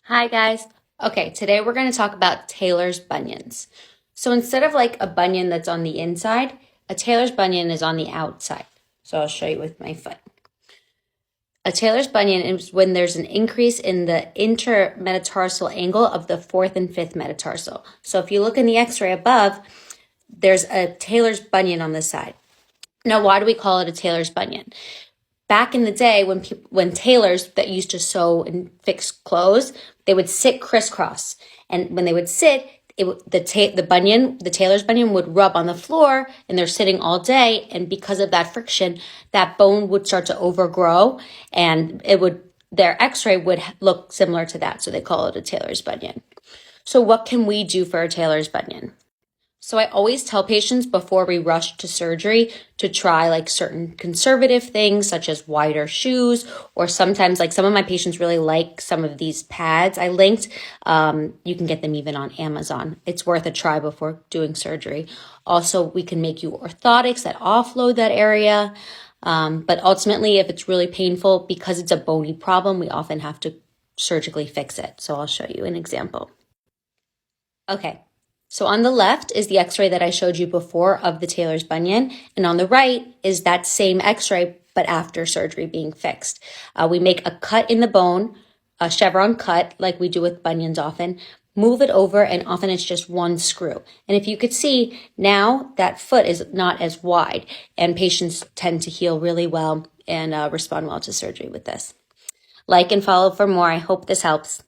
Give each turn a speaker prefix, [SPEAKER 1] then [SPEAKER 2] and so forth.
[SPEAKER 1] Hi guys. Okay, today we're going to talk about Tailors bunions. So instead of like a bunion that's on the inside, a Tailors bunion is on the outside. So I'll show you with my foot. A Tailors bunion is when there's an increase in the intermetatarsal angle of the fourth and fifth metatarsal. So if you look in the x-ray above, there's a Tailors bunion on the side. Now, why do we call it a Tailors bunion? Back in the day, when tailors that used to sew and fix clothes, they would sit crisscross, and when they would sit, the tailor's bunion would rub on the floor, and they're sitting all day, and because of that friction, that bone would start to overgrow, and their X-ray would look similar to that, so they call it a tailor's bunion. So, what can we do for a tailor's bunion? So I always tell patients before we rush to surgery to try like certain conservative things such as wider shoes, or sometimes like some of my patients really like some of these pads I linked. You can get them even on Amazon. It's worth a try before doing surgery. Also, we can make you orthotics that offload that area. But ultimately, if it's really painful, because it's a bony problem, we often have to surgically fix it. So I'll show you an example. Okay. So on the left is the x-ray that I showed you before of the Tailors bunion. And on the right is that same x-ray, but after surgery being fixed. We make a cut in the bone, a chevron cut like we do with bunions often, move it over, and often it's just one screw. And if you could see, now that foot is not as wide, and patients tend to heal really well and respond well to surgery with this. Like and follow for more. I hope this helps.